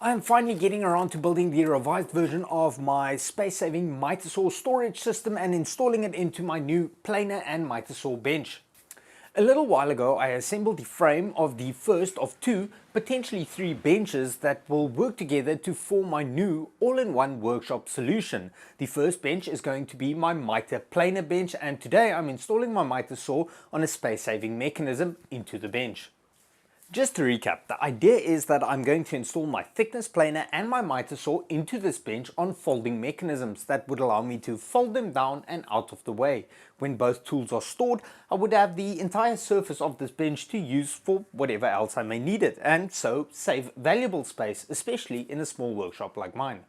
I am finally getting around to building the revised version of my space-saving miter saw storage system and installing it into my new planer and miter saw bench. A little while ago I assembled the frame of the first of two, potentially three benches that will work together to form my new all-in-one workshop solution. The first bench is going to be my miter planer bench, and today I'm installing my miter saw on a space-saving mechanism into the bench. Just to recap, the idea is that I'm going to install my thickness planer and my miter saw into this bench on folding mechanisms that would allow me to fold them down and out of the way. When both tools are stored, I would have the entire surface of this bench to use for whatever else I may need it, and so save valuable space, especially in a small workshop like mine.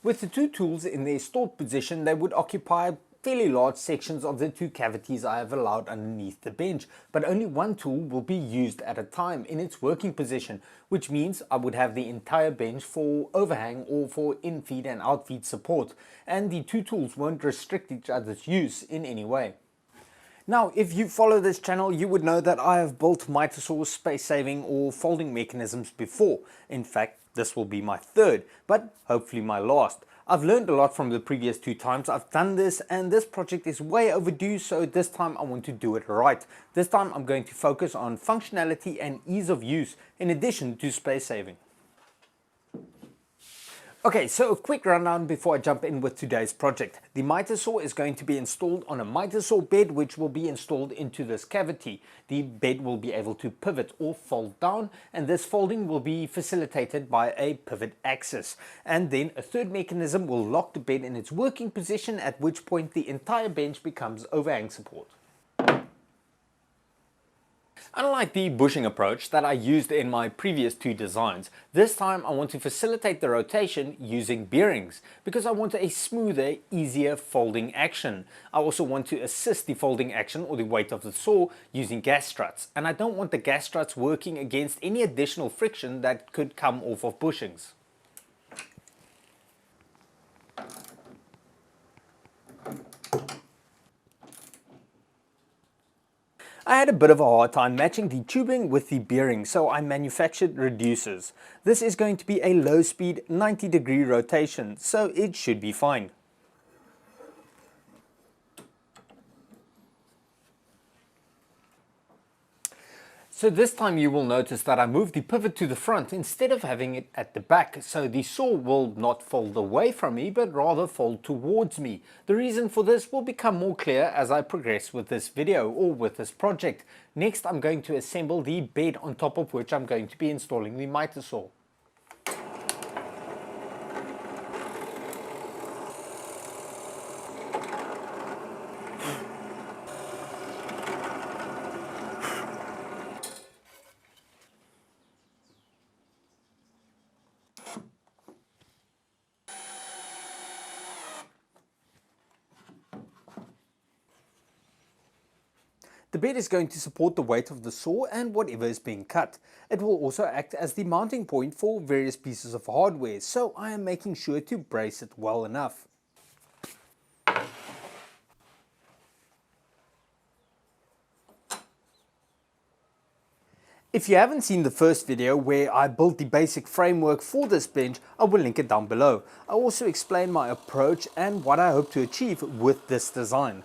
With the two tools in their stored position, they would occupy fairly large sections of the two cavities I have allowed underneath the bench, but only one tool will be used at a time in its working position, which means I would have the entire bench for overhang or for in-feed and out-feed support, and the two tools won't restrict each other's use in any way. Now, if you follow this channel, you would know that I have built miter saw space-saving or folding mechanisms before. In fact, this will be my third, but hopefully my last. I've learned a lot from the previous two times I've done this, and this project is way overdue, so this time I want to do it right. This time I'm going to focus on functionality and ease of use in addition to space saving. Okay, so a quick rundown before I jump in with today's project. The miter saw is going to be installed on a miter saw bed, which will be installed into this cavity. The bed will be able to pivot or fold down, and this folding will be facilitated by a pivot axis. And then a third mechanism will lock the bed in its working position, at which point the entire bench becomes overhang support. Unlike the bushing approach that I used in my previous two designs, this time I want to facilitate the rotation using bearings because I want a smoother, easier folding action. I also want to assist the folding action or the weight of the saw using gas struts, and I don't want the gas struts working against any additional friction that could come off of bushings. I had a bit of a hard time matching the tubing with the bearing, so I manufactured reducers. This is going to be a low speed 90-degree rotation, so it should be fine. So this time you will notice that I moved the pivot to the front instead of having it at the back, so the saw will not fold away from me but rather fold towards me. The reason for this will become more clear as I progress with this video or with this project. Next I'm going to assemble the bed on top of which I'm going to be installing the miter saw. The bed is going to support the weight of the saw and whatever is being cut. It will also act as the mounting point for various pieces of hardware, so I am making sure to brace it well enough. If you haven't seen the first video where I built the basic framework for this bench, I will link it down below. I also explain my approach and what I hope to achieve with this design.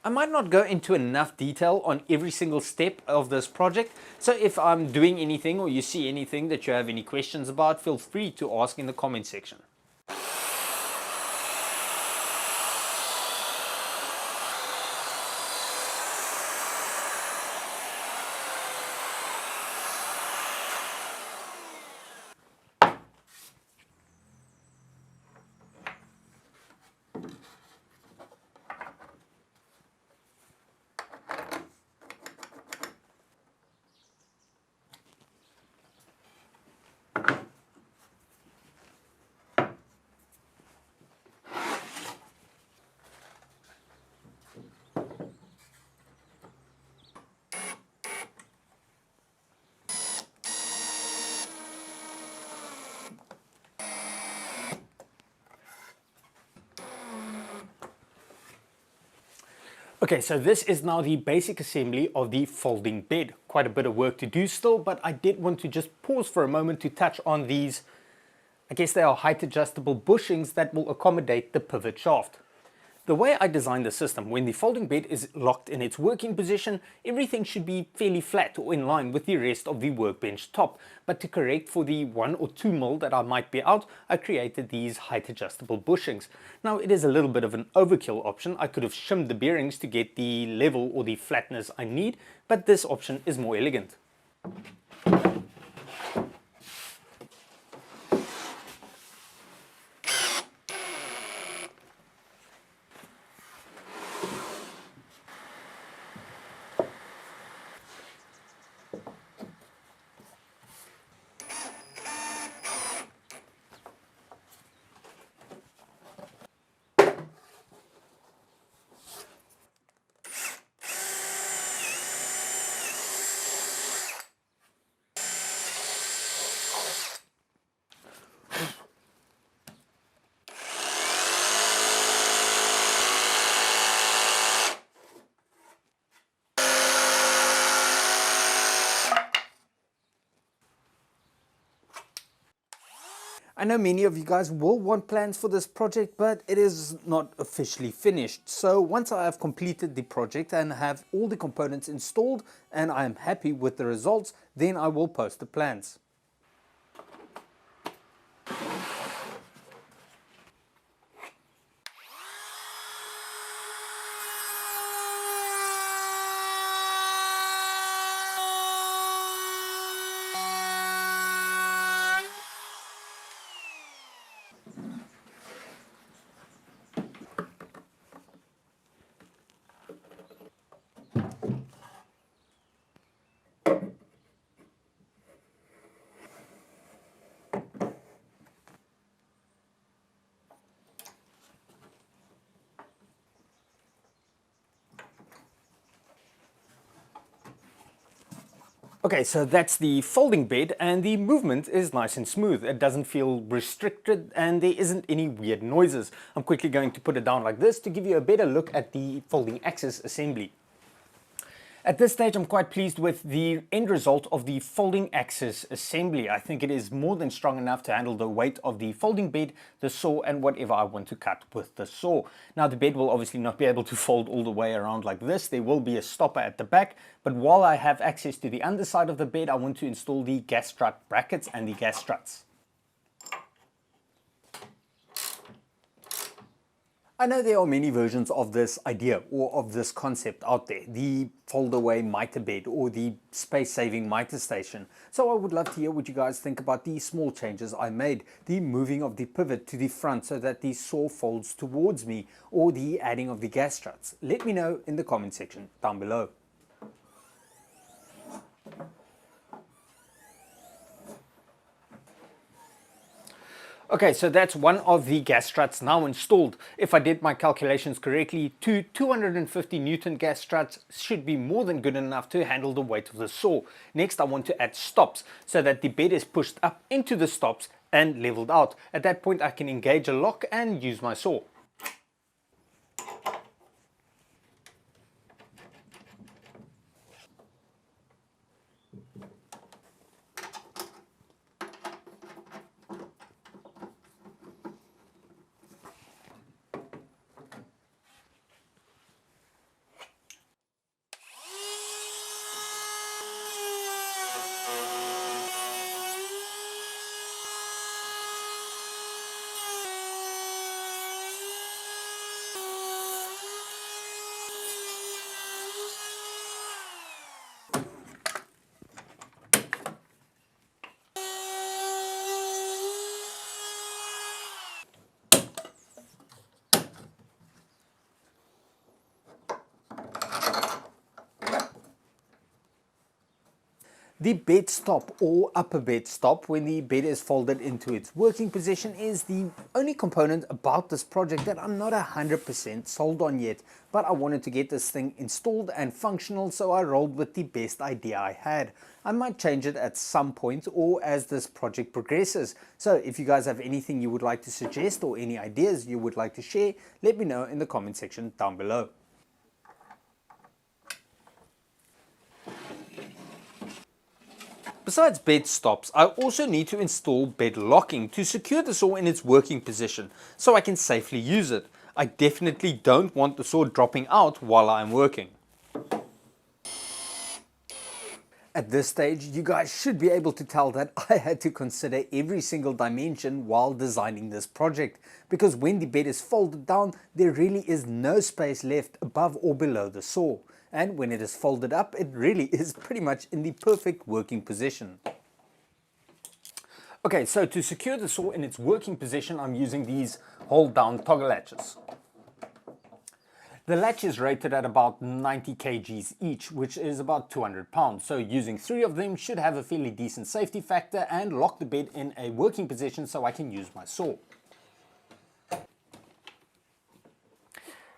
I might not go into enough detail on every single step of this project, so if I'm doing anything or you see anything that you have any questions about, feel free to ask in the comment section. Okay, so this is now the basic assembly of the folding bed. Quite a bit of work to do still, but I did want to just pause for a moment to touch on these, I guess they are height adjustable bushings that will accommodate the pivot shaft. The way I designed the system, when the folding bed is locked in its working position, everything should be fairly flat or in line with the rest of the workbench top. But to correct for the 1 or 2 mil that I might be out, I created these height adjustable bushings. Now it is a little bit of an overkill option. I could have shimmed the bearings to get the level or the flatness I need, but this option is more elegant. I know many of you guys will want plans for this project, but it is not officially finished. So once I have completed the project and have all the components installed and I am happy with the results, then I will post the plans. Okay, so that's the folding bed and the movement is nice and smooth. It doesn't feel restricted and there isn't any weird noises. I'm quickly going to put it down like this to give you a better look at the folding axis assembly. At this stage, I'm quite pleased with the end result of the folding axis assembly. I think it is more than strong enough to handle the weight of the folding bed, the saw, and whatever I want to cut with the saw. Now, the bed will obviously not be able to fold all the way around like this. There will be a stopper at the back, but while I have access to the underside of the bed, I want to install the gas strut brackets and the gas struts. I know there are many versions of this idea or of this concept out there, the fold-away mitre bed or the space-saving mitre station. So I would love to hear what you guys think about the small changes I made, the moving of the pivot to the front so that the saw folds towards me, or the adding of the gas struts. Let me know in the comment section down below. Okay, so that's one of the gas struts now installed. If I did my calculations correctly, 250 Newton gas struts should be more than good enough to handle the weight of the saw. Next, I want to add stops so that the bed is pushed up into the stops and leveled out. At that point, I can engage a lock and use my saw. The bed stop or upper bed stop when the bed is folded into its working position is the only component about this project that I'm not 100% sold on yet, but I wanted to get this thing installed and functional, so I rolled with the best idea I had. I might change it at some point or as this project progresses. So if you guys have anything you would like to suggest or any ideas you would like to share, let me know in the comment section down below. Besides bed stops, I also need to install bed locking to secure the saw in its working position so I can safely use it. I definitely don't want the saw dropping out while I'm working. At this stage, you guys should be able to tell that I had to consider every single dimension while designing this project, because when the bed is folded down, there really is no space left above or below the saw. And when it is folded up, it really is pretty much in the perfect working position. Okay, so to secure the saw in its working position, I'm using these hold down toggle latches. The latch is rated at about 90 kgs each, which is about 200 pounds. So using 3 of them should have a fairly decent safety factor and lock the bed in a working position so I can use my saw.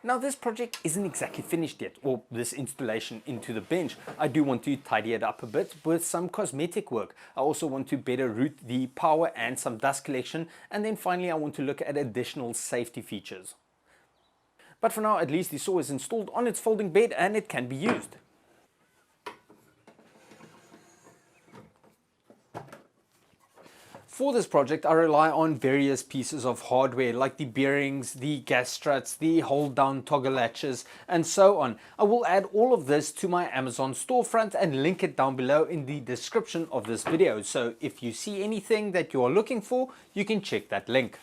Now this project isn't exactly finished yet, or this installation into the bench. I do want to tidy it up a bit with some cosmetic work. I also want to better route the power and some dust collection, and then finally I want to look at additional safety features. But for now, at least the saw is installed on its folding bed and it can be used. For this project, I rely on various pieces of hardware like the bearings, the gas struts, the hold down toggle latches, and so on. I will add all of this to my Amazon storefront and link it down below in the description of this video. So if you see anything that you are looking for, you can check that link.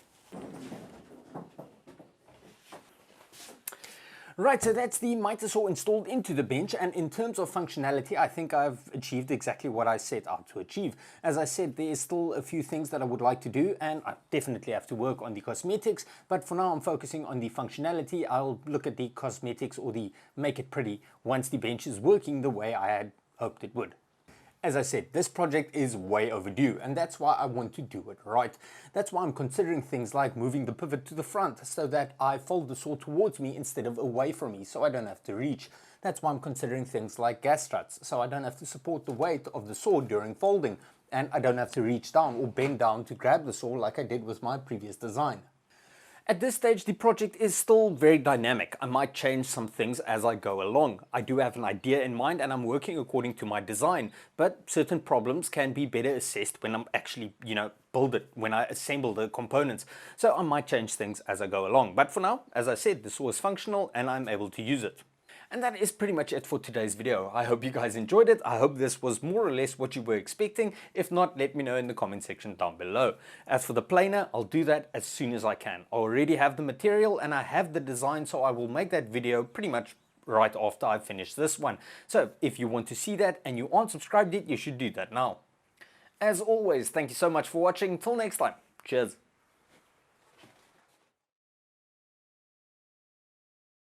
Right, so that's the miter saw installed into the bench, and in terms of functionality, I think I've achieved exactly what I set out to achieve. As I said, there is still a few things that I would like to do, and I definitely have to work on the cosmetics, but for now I'm focusing on the functionality. I'll look at the cosmetics or the make it pretty once the bench is working the way I had hoped it would. As I said, this project is way overdue, and that's why I want to do it right. That's why I'm considering things like moving the pivot to the front so that I fold the saw towards me instead of away from me, so I don't have to reach. That's why I'm considering things like gas struts, so I don't have to support the weight of the saw during folding, and I don't have to reach down or bend down to grab the saw like I did with my previous design. At this stage, the project is still very dynamic. I might change some things as I go along. I do have an idea in mind and I'm working according to my design, but certain problems can be better assessed when I'm actually, build it, when I assemble the components. So I might change things as I go along. But for now, as I said, the saw is functional and I'm able to use it. And that is pretty much it for today's video. I hope you guys enjoyed it. I hope this was more or less what you were expecting. If not, let me know in the comment section down below. As for the planer, I'll do that as soon as I can. I already have the material and I have the design, so I will make that video pretty much right after I finish this one. So if you want to see that and you aren't subscribed yet, you should do that now. As always, thank you so much for watching. Till next time, cheers.